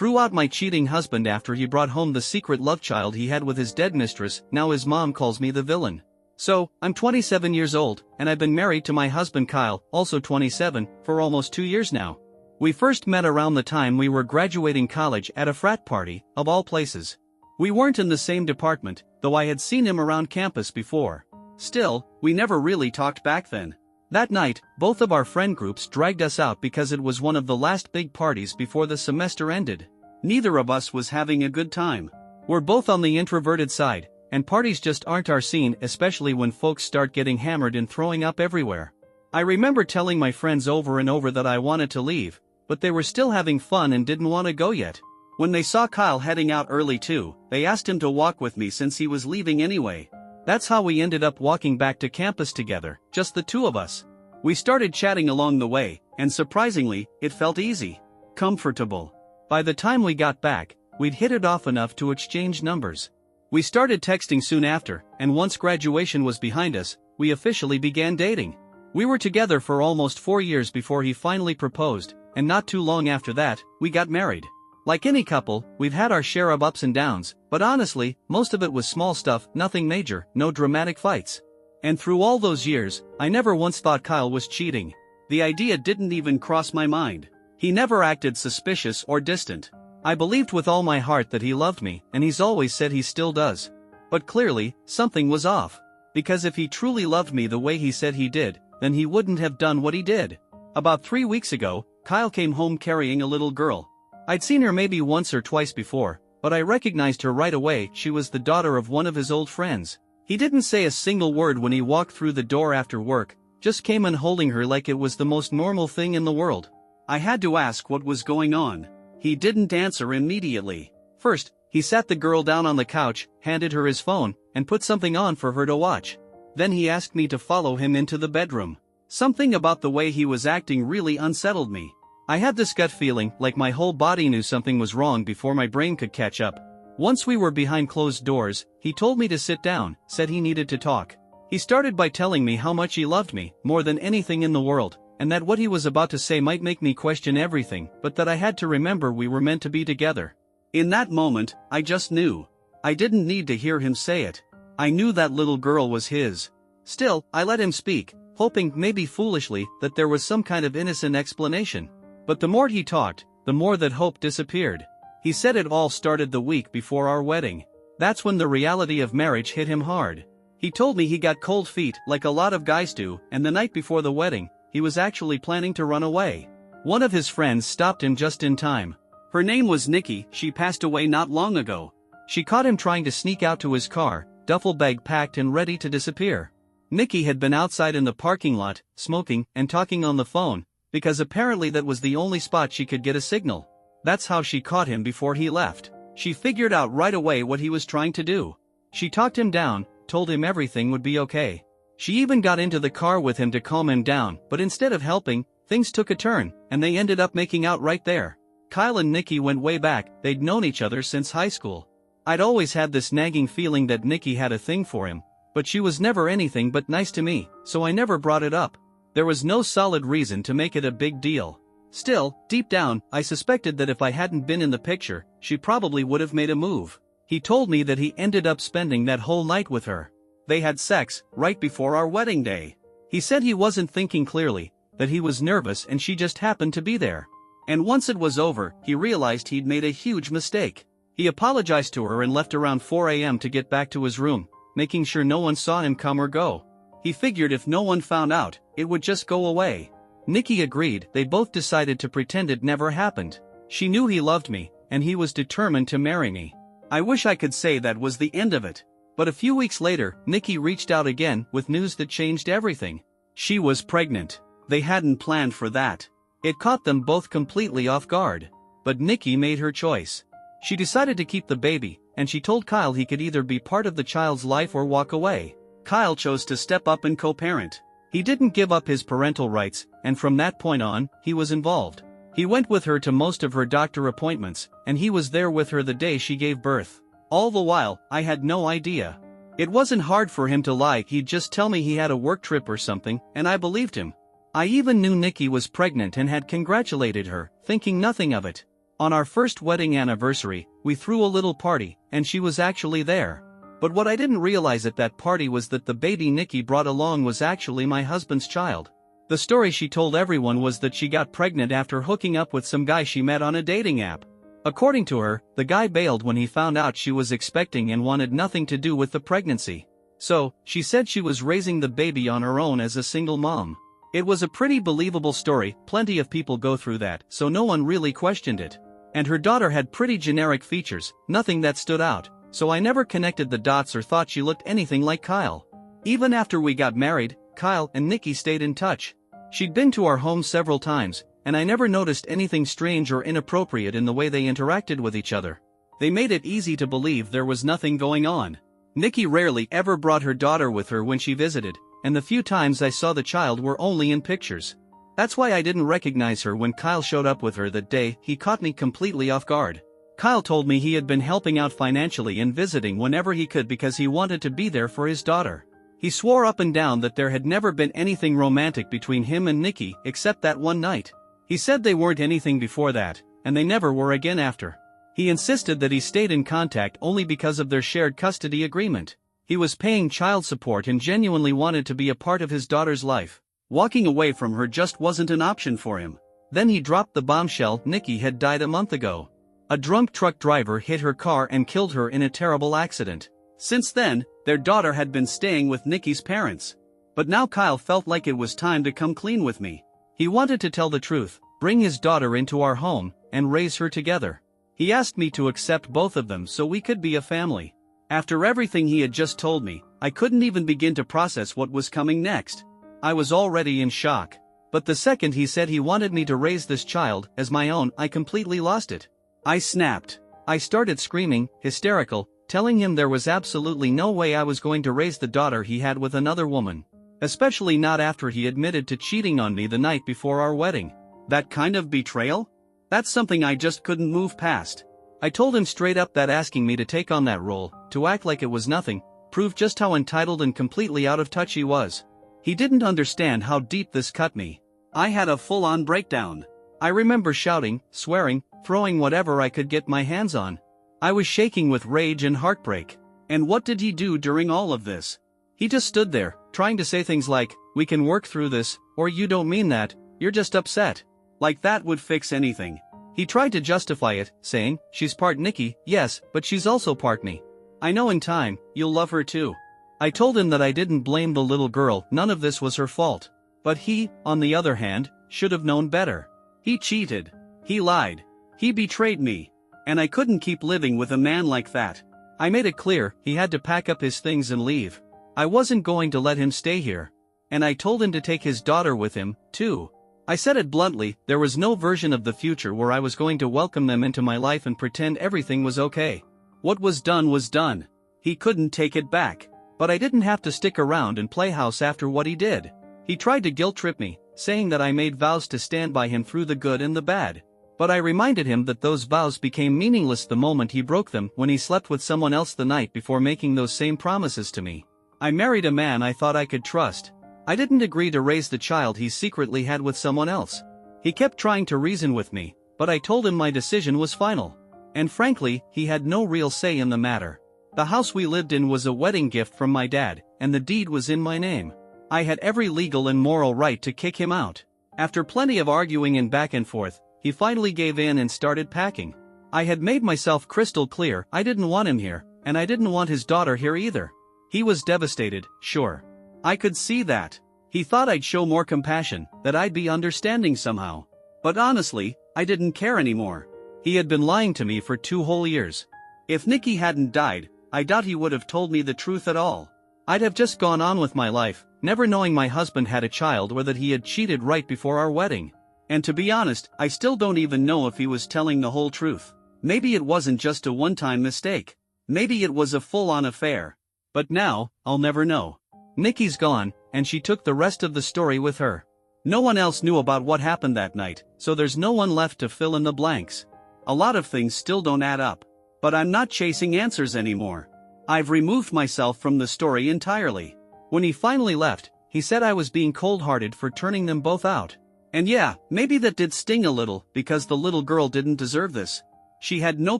threw out my cheating husband after he brought home the secret love child he had with his dead mistress. Now his mom calls me the villain. So, I'm 27 years old, and I've been married to my husband Kyle, also 27, for almost 2 years now. We first met around the time we were graduating college at a frat party, of all places. We weren't in the same department, though I had seen him around campus before. Still, we never really talked back then. That night, both of our friend groups dragged us out because it was one of the last big parties before the semester ended. Neither of us was having a good time. We're both on the introverted side, and parties just aren't our scene, especially when folks start getting hammered and throwing up everywhere. I remember telling my friends over and over that I wanted to leave, but they were still having fun and didn't want to go yet. When they saw Kyle heading out early too, they asked him to walk with me since he was leaving anyway. That's how we ended up walking back to campus together, just the two of us. We started chatting along the way, and surprisingly, it felt easy. Comfortable. By the time we got back, we'd hit it off enough to exchange numbers. We started texting soon after, and once graduation was behind us, we officially began dating. We were together for almost 4 years before he finally proposed, and not too long after that, we got married. Like any couple, we've had our share of ups and downs, but honestly, most of it was small stuff, nothing major, no dramatic fights. And through all those years, I never once thought Kyle was cheating. The idea didn't even cross my mind. He never acted suspicious or distant. I believed with all my heart that he loved me, and he's always said he still does. But clearly, something was off. Because if he truly loved me the way he said he did, then he wouldn't have done what he did. About 3 weeks ago, Kyle came home carrying a little girl. I'd seen her maybe once or twice before, but I recognized her right away. She was the daughter of one of his old friends. He didn't say a single word when he walked through the door after work, just came in holding her like it was the most normal thing in the world. I had to ask what was going on. He didn't answer immediately. First, he sat the girl down on the couch, handed her his phone, and put something on for her to watch. Then he asked me to follow him into the bedroom. Something about the way he was acting really unsettled me. I had this gut feeling like my whole body knew something was wrong before my brain could catch up. Once we were behind closed doors, he told me to sit down, said he needed to talk. He started by telling me how much he loved me, more than anything in the world, and that what he was about to say might make me question everything, but that I had to remember we were meant to be together. In that moment, I just knew. I didn't need to hear him say it. I knew that little girl was his. Still, I let him speak, hoping, maybe foolishly, that there was some kind of innocent explanation. But the more he talked, the more that hope disappeared. He said it all started the week before our wedding. That's when the reality of marriage hit him hard. He told me he got cold feet like a lot of guys do, and the night before the wedding, he was actually planning to run away. One of his friends stopped him just in time. Her name was Nikki, she passed away not long ago. She caught him trying to sneak out to his car, duffel bag packed and ready to disappear. Nikki had been outside in the parking lot, smoking and talking on the phone, because apparently that was the only spot she could get a signal. That's how she caught him before he left. She figured out right away what he was trying to do. She talked him down, told him everything would be okay. She even got into the car with him to calm him down, but instead of helping, things took a turn, and they ended up making out right there. Kyle and Nikki went way back, they'd known each other since high school. I'd always had this nagging feeling that Nikki had a thing for him, but she was never anything but nice to me, so I never brought it up. There was no solid reason to make it a big deal. Still, deep down, I suspected that if I hadn't been in the picture, she probably would have made a move. He told me that he ended up spending that whole night with her. They had sex, right before our wedding day. He said he wasn't thinking clearly, that he was nervous and she just happened to be there. And once it was over, he realized he'd made a huge mistake. He apologized to her and left around 4 a.m. to get back to his room, making sure no one saw him come or go. He figured if no one found out, it would just go away. Nikki agreed. They both decided to pretend it never happened. She knew he loved me, and he was determined to marry me. I wish I could say that was the end of it. But a few weeks later, Nikki reached out again with news that changed everything. She was pregnant. They hadn't planned for that. It caught them both completely off guard. But Nikki made her choice. She decided to keep the baby, and she told Kyle he could either be part of the child's life or walk away. Kyle chose to step up and co-parent. He didn't give up his parental rights, and from that point on, he was involved. He went with her to most of her doctor appointments, and he was there with her the day she gave birth. All the while, I had no idea. It wasn't hard for him to lie. He'd just tell me he had a work trip or something, and I believed him. I even knew Nikki was pregnant and had congratulated her, thinking nothing of it. On our first wedding anniversary, we threw a little party, and she was actually there. But what I didn't realize at that party was that the baby Nikki brought along was actually my husband's child. The story she told everyone was that she got pregnant after hooking up with some guy she met on a dating app. According to her, the guy bailed when he found out she was expecting and wanted nothing to do with the pregnancy. So, she said she was raising the baby on her own as a single mom. It was a pretty believable story, plenty of people go through that, so no one really questioned it. And her daughter had pretty generic features, nothing that stood out, so I never connected the dots or thought she looked anything like Kyle. Even after we got married, Kyle and Nikki stayed in touch. She'd been to our home several times, and I never noticed anything strange or inappropriate in the way they interacted with each other. They made it easy to believe there was nothing going on. Nikki rarely ever brought her daughter with her when she visited, and the few times I saw the child were only in pictures. That's why I didn't recognize her when Kyle showed up with her that day. He caught me completely off guard. Kyle told me he had been helping out financially and visiting whenever he could because he wanted to be there for his daughter. He swore up and down that there had never been anything romantic between him and Nikki except that one night. He said they weren't anything before that, and they never were again after. He insisted that he stayed in contact only because of their shared custody agreement. He was paying child support and genuinely wanted to be a part of his daughter's life. Walking away from her just wasn't an option for him. Then he dropped the bombshell: Nikki had died a month ago. A drunk truck driver hit her car and killed her in a terrible accident. Since then, their daughter had been staying with Nikki's parents. But now Kyle felt like it was time to come clean with me. He wanted to tell the truth, bring his daughter into our home, and raise her together. He asked me to accept both of them so we could be a family. After everything he had just told me, I couldn't even begin to process what was coming next. I was already in shock. But the second he said he wanted me to raise this child as my own, I completely lost it. I snapped. I started screaming, hysterical, telling him there was absolutely no way I was going to raise the daughter he had with another woman. Especially not after he admitted to cheating on me the night before our wedding. That kind of betrayal? That's something I just couldn't move past. I told him straight up that asking me to take on that role, to act like it was nothing, proved just how entitled and completely out of touch he was. He didn't understand how deep this cut me. I had a full-on breakdown. I remember shouting, swearing, throwing whatever I could get my hands on. I was shaking with rage and heartbreak. And what did he do during all of this? He just stood there, trying to say things like, "We can work through this," or "You don't mean that, you're just upset." Like that would fix anything. He tried to justify it, saying, "She's part Nikki, yes, but she's also part me. I know in time, you'll love her too." I told him that I didn't blame the little girl, none of this was her fault. But he, on the other hand, should have known better. He cheated. He lied. He betrayed me. And I couldn't keep living with a man like that. I made it clear he had to pack up his things and leave. I wasn't going to let him stay here. And I told him to take his daughter with him, too. I said it bluntly, there was no version of the future where I was going to welcome them into my life and pretend everything was okay. What was done was done. He couldn't take it back. But I didn't have to stick around and play house after what he did. He tried to guilt-trip me, saying that I made vows to stand by him through the good and the bad. But I reminded him that those vows became meaningless the moment he broke them when he slept with someone else the night before making those same promises to me. I married a man I thought I could trust. I didn't agree to raise the child he secretly had with someone else. He kept trying to reason with me, but I told him my decision was final. And frankly, he had no real say in the matter. The house we lived in was a wedding gift from my dad, and the deed was in my name. I had every legal and moral right to kick him out. After plenty of arguing and back and forth, he finally gave in and started packing. I had made myself crystal clear I didn't want him here, and I didn't want his daughter here either. He was devastated, sure. I could see that. He thought I'd show more compassion, that I'd be understanding somehow. But honestly, I didn't care anymore. He had been lying to me for 2 whole years. If Nikki hadn't died, I doubt he would have told me the truth at all. I'd have just gone on with my life, never knowing my husband had a child or that he had cheated right before our wedding. And to be honest, I still don't even know if he was telling the whole truth. Maybe it wasn't just a one-time mistake. Maybe it was a full-on affair. But now, I'll never know. Nikki's gone, and she took the rest of the story with her. No one else knew about what happened that night, so there's no one left to fill in the blanks. A lot of things still don't add up. But I'm not chasing answers anymore. I've removed myself from the story entirely. When he finally left, he said I was being cold-hearted for turning them both out. And yeah, maybe that did sting a little, because the little girl didn't deserve this. She had no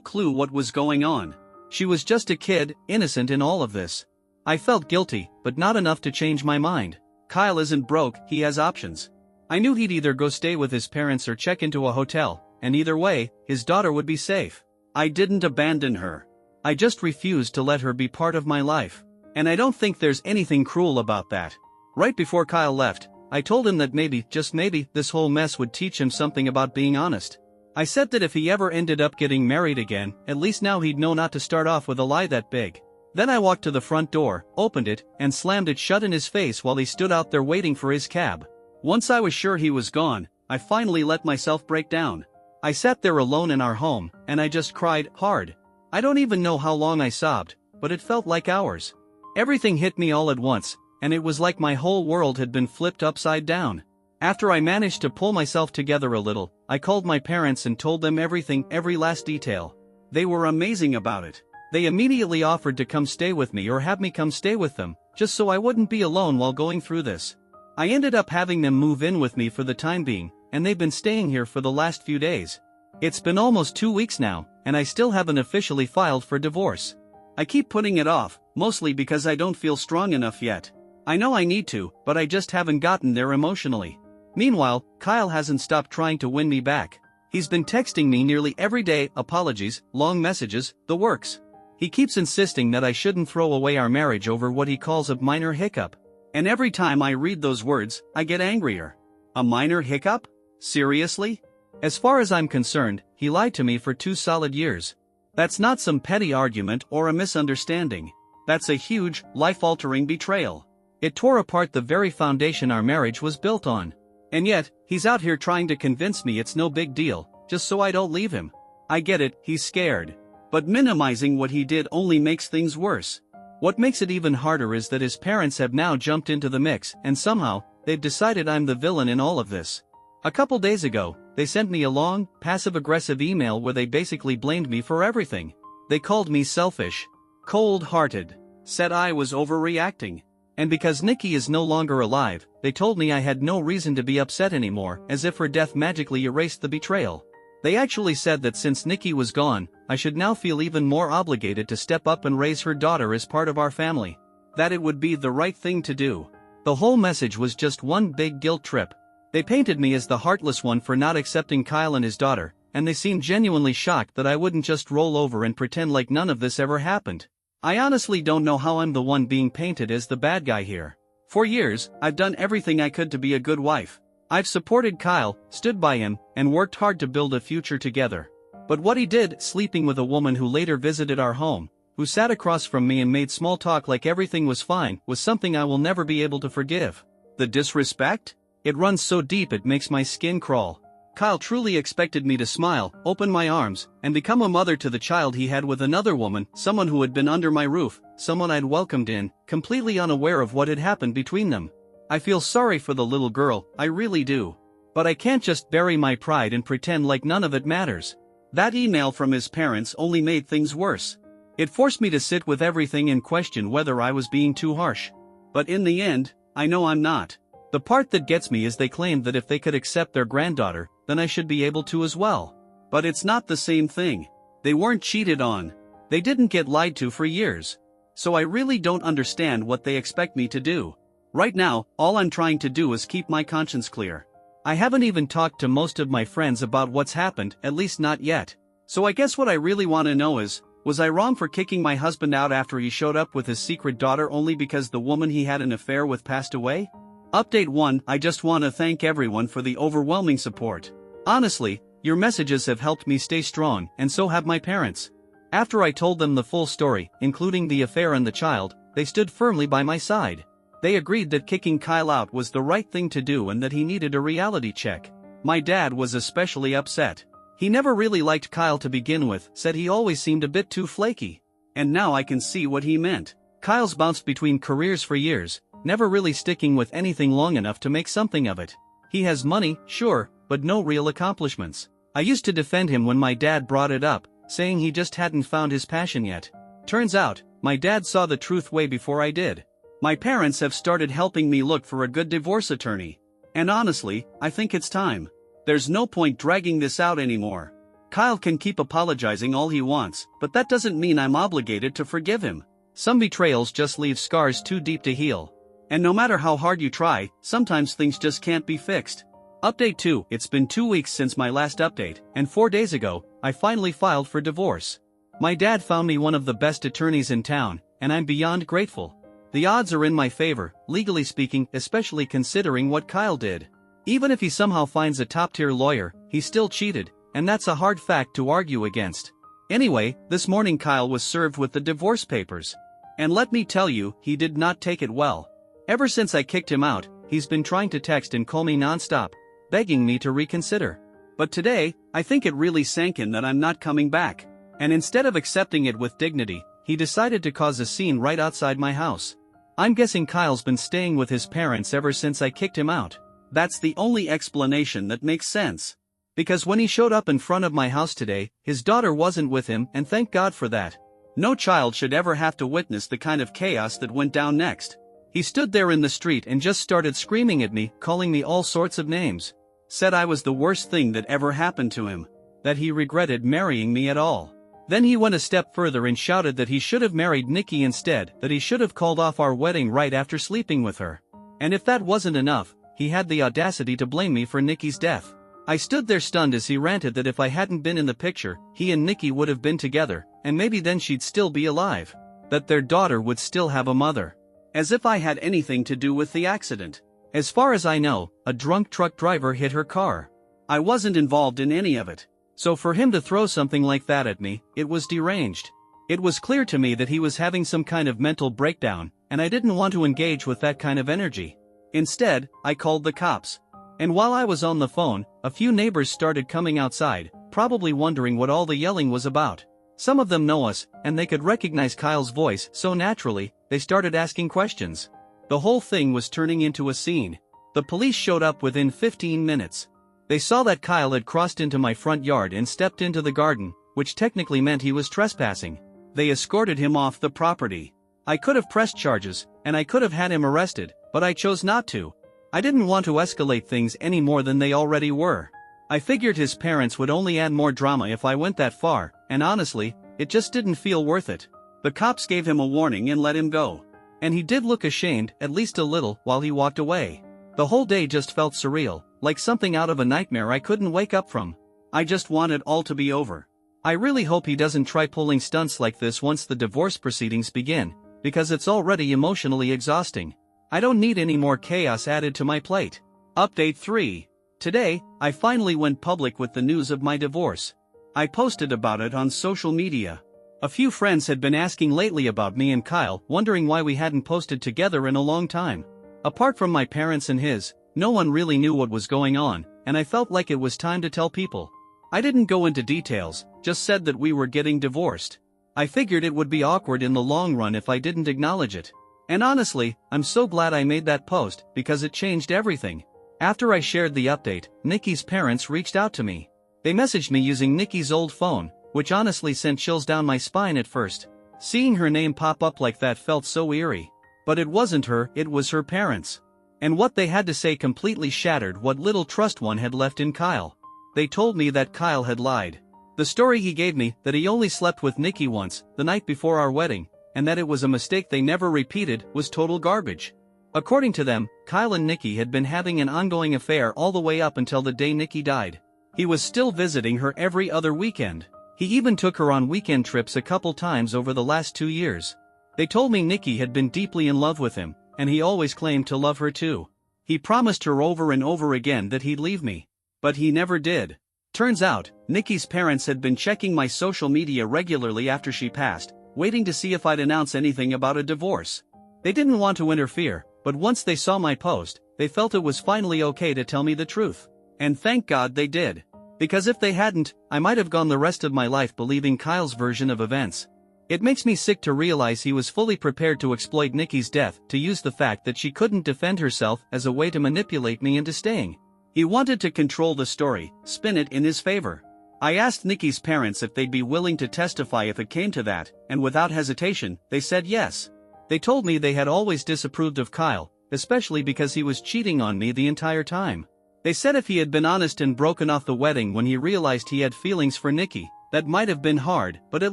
clue what was going on. She was just a kid, innocent in all of this. I felt guilty, but not enough to change my mind. Kyle isn't broke, he has options. I knew he'd either go stay with his parents or check into a hotel, and either way, his daughter would be safe. I didn't abandon her. I just refused to let her be part of my life. And I don't think there's anything cruel about that. Right before Kyle left, I told him that maybe, just maybe, this whole mess would teach him something about being honest. I said that if he ever ended up getting married again, at least now he'd know not to start off with a lie that big. Then I walked to the front door, opened it, and slammed it shut in his face while he stood out there waiting for his cab. Once I was sure he was gone, I finally let myself break down. I sat there alone in our home, and I just cried hard. I don't even know how long I sobbed, but it felt like hours. Everything hit me all at once, and it was like my whole world had been flipped upside down. After I managed to pull myself together a little, I called my parents and told them everything, every last detail. They were amazing about it. They immediately offered to come stay with me or have me come stay with them, just so I wouldn't be alone while going through this. I ended up having them move in with me for the time being, and they've been staying here for the last few days. It's been almost 2 weeks now, and I still haven't officially filed for divorce. I keep putting it off, mostly because I don't feel strong enough yet. I know I need to, but I just haven't gotten there emotionally. Meanwhile, Kyle hasn't stopped trying to win me back. He's been texting me nearly every day, apologies, long messages, the works. He keeps insisting that I shouldn't throw away our marriage over what he calls a minor hiccup. And every time I read those words, I get angrier. A minor hiccup? Seriously? As far as I'm concerned, he lied to me for 2 solid years. That's not some petty argument or a misunderstanding. That's a huge, life-altering betrayal. It tore apart the very foundation our marriage was built on. And yet, he's out here trying to convince me it's no big deal, just so I don't leave him. I get it, he's scared. But minimizing what he did only makes things worse. What makes it even harder is that his parents have now jumped into the mix, and somehow, they've decided I'm the villain in all of this. A couple days ago, they sent me a long, passive-aggressive email where they basically blamed me for everything. They called me selfish, cold-hearted, said I was overreacting. And because Nikki is no longer alive, they told me I had no reason to be upset anymore, as if her death magically erased the betrayal. They actually said that since Nikki was gone, I should now feel even more obligated to step up and raise her daughter as part of our family. That it would be the right thing to do. The whole message was just one big guilt trip. They painted me as the heartless one for not accepting Kyle and his daughter, and they seemed genuinely shocked that I wouldn't just roll over and pretend like none of this ever happened. I honestly don't know how I'm the one being painted as the bad guy here. For years, I've done everything I could to be a good wife. I've supported Kyle, stood by him, and worked hard to build a future together. But what he did, sleeping with a woman who later visited our home, who sat across from me and made small talk like everything was fine, was something I will never be able to forgive. The disrespect? It runs so deep it makes my skin crawl. Kyle truly expected me to smile, open my arms, and become a mother to the child he had with another woman, someone who had been under my roof, someone I'd welcomed in, completely unaware of what had happened between them. I feel sorry for the little girl, I really do. But I can't just bury my pride and pretend like none of it matters. That email from his parents only made things worse. It forced me to sit with everything and question whether I was being too harsh. But in the end, I know I'm not. The part that gets me is they claimed that if they could accept their granddaughter, then I should be able to as well. But it's not the same thing. They weren't cheated on. They didn't get lied to for years. So I really don't understand what they expect me to do. Right now, all I'm trying to do is keep my conscience clear. I haven't even talked to most of my friends about what's happened, at least not yet. So I guess what I really want to know is, was I wrong for kicking my husband out after he showed up with his secret daughter only because the woman he had an affair with passed away? Update 1. I just want to thank everyone for the overwhelming support. Honestly, your messages have helped me stay strong, and so have my parents. After I told them the full story, including the affair and the child, they stood firmly by my side. They agreed that kicking Kyle out was the right thing to do and that he needed a reality check. My dad was especially upset. He never really liked Kyle to begin with, said he always seemed a bit too flaky. And now I can see what he meant. Kyle's bounced between careers for years, never really sticking with anything long enough to make something of it. He has money, sure, but no real accomplishments. I used to defend him when my dad brought it up, saying he just hadn't found his passion yet. Turns out, my dad saw the truth way before I did. My parents have started helping me look for a good divorce attorney. And honestly, I think it's time. There's no point dragging this out anymore. Kyle can keep apologizing all he wants, but that doesn't mean I'm obligated to forgive him. Some betrayals just leave scars too deep to heal. And no matter how hard you try, sometimes things just can't be fixed. Update 2. It's been 2 weeks since my last update, and 4 days ago, I finally filed for divorce. My dad found me one of the best attorneys in town, and I'm beyond grateful. The odds are in my favor, legally speaking, especially considering what Kyle did. Even if he somehow finds a top-tier lawyer, he still cheated, and that's a hard fact to argue against. Anyway, this morning Kyle was served with the divorce papers. And let me tell you, he did not take it well. Ever since I kicked him out, he's been trying to text and call me non-stop, begging me to reconsider. But today, I think it really sank in that I'm not coming back. And instead of accepting it with dignity, he decided to cause a scene right outside my house. I'm guessing Kyle's been staying with his parents ever since I kicked him out. That's the only explanation that makes sense. Because when he showed up in front of my house today, his daughter wasn't with him, and thank God for that. No child should ever have to witness the kind of chaos that went down next. He stood there in the street and just started screaming at me, calling me all sorts of names. Said I was the worst thing that ever happened to him. That he regretted marrying me at all. Then he went a step further and shouted that he should have married Nikki instead, that he should have called off our wedding right after sleeping with her. And if that wasn't enough, he had the audacity to blame me for Nikki's death. I stood there stunned as he ranted that if I hadn't been in the picture, he and Nikki would have been together, and maybe then she'd still be alive. That their daughter would still have a mother. As if I had anything to do with the accident. As far as I know, a drunk truck driver hit her car. I wasn't involved in any of it. So for him to throw something like that at me, it was deranged. It was clear to me that he was having some kind of mental breakdown, and I didn't want to engage with that kind of energy. Instead, I called the cops. And while I was on the phone, a few neighbors started coming outside, probably wondering what all the yelling was about. Some of them know us, and they could recognize Kyle's voice, so naturally, they started asking questions. The whole thing was turning into a scene. The police showed up within 15 minutes. They saw that Kyle had crossed into my front yard and stepped into the garden, which technically meant he was trespassing. They escorted him off the property. I could have pressed charges, and I could have had him arrested, but I chose not to. I didn't want to escalate things any more than they already were. I figured his parents would only add more drama if I went that far, and honestly, it just didn't feel worth it. The cops gave him a warning and let him go. And he did look ashamed, at least a little, while he walked away. The whole day just felt surreal, like something out of a nightmare I couldn't wake up from. I just want it all to be over. I really hope he doesn't try pulling stunts like this once the divorce proceedings begin, because it's already emotionally exhausting. I don't need any more chaos added to my plate. Update 3. Today, I finally went public with the news of my divorce. I posted about it on social media. A few friends had been asking lately about me and Kyle, wondering why we hadn't posted together in a long time. Apart from my parents and his, no one really knew what was going on, and I felt like it was time to tell people. I didn't go into details, just said that we were getting divorced. I figured it would be awkward in the long run if I didn't acknowledge it. And honestly, I'm so glad I made that post, because it changed everything. After I shared the update, Nikki's parents reached out to me. They messaged me using Nikki's old phone, which honestly sent chills down my spine at first. Seeing her name pop up like that felt so eerie. But it wasn't her, it was her parents. And what they had to say completely shattered what little trust one had left in Kyle. They told me that Kyle had lied. The story he gave me, that he only slept with Nikki once, the night before our wedding, and that it was a mistake they never repeated, was total garbage. According to them, Kyle and Nikki had been having an ongoing affair all the way up until the day Nikki died. He was still visiting her every other weekend. He even took her on weekend trips a couple times over the last 2 years. They told me Nikki had been deeply in love with him, and he always claimed to love her too. He promised her over and over again that he'd leave me. But he never did. Turns out, Nikki's parents had been checking my social media regularly after she passed, waiting to see if I'd announce anything about a divorce. They didn't want to interfere, but once they saw my post, they felt it was finally okay to tell me the truth. And thank God they did. Because if they hadn't, I might have gone the rest of my life believing Kyle's version of events. It makes me sick to realize he was fully prepared to exploit Nikki's death to use the fact that she couldn't defend herself as a way to manipulate me into staying. He wanted to control the story, spin it in his favor. I asked Nikki's parents if they'd be willing to testify if it came to that, and without hesitation, they said yes. They told me they had always disapproved of Kyle, especially because he was cheating on me the entire time. They said if he had been honest and broken off the wedding when he realized he had feelings for Nikki, that might have been hard, but at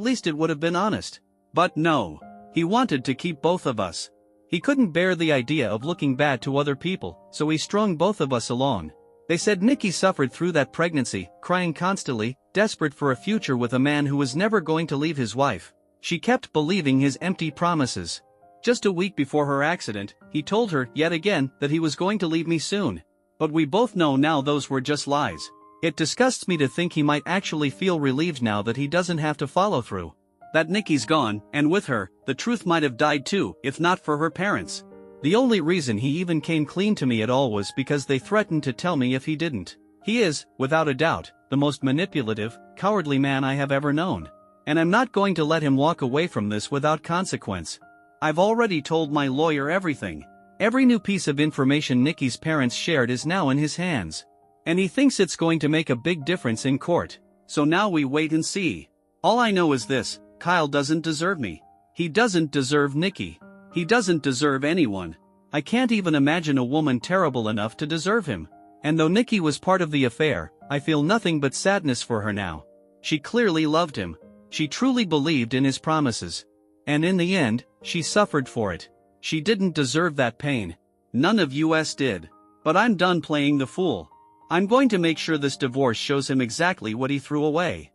least it would have been honest. But no. He wanted to keep both of us. He couldn't bear the idea of looking bad to other people, so he strung both of us along. They said Nikki suffered through that pregnancy, crying constantly, desperate for a future with a man who was never going to leave his wife. She kept believing his empty promises. Just a week before her accident, he told her yet again that he was going to leave me soon. But we both know now those were just lies. It disgusts me to think he might actually feel relieved now that he doesn't have to follow through. That Nikki's gone, and with her, the truth might have died too, if not for her parents. The only reason he even came clean to me at all was because they threatened to tell me if he didn't. He is, without a doubt, the most manipulative, cowardly man I have ever known. And I'm not going to let him walk away from this without consequence. I've already told my lawyer everything. Every new piece of information Nikki's parents shared is now in his hands. And he thinks it's going to make a big difference in court. So now we wait and see. All I know is this. Kyle doesn't deserve me. He doesn't deserve Nikki. He doesn't deserve anyone. I can't even imagine a woman terrible enough to deserve him. And though Nikki was part of the affair, I feel nothing but sadness for her now. She clearly loved him. She truly believed in his promises. And in the end, she suffered for it. She didn't deserve that pain. None of us did. But I'm done playing the fool. I'm going to make sure this divorce shows him exactly what he threw away.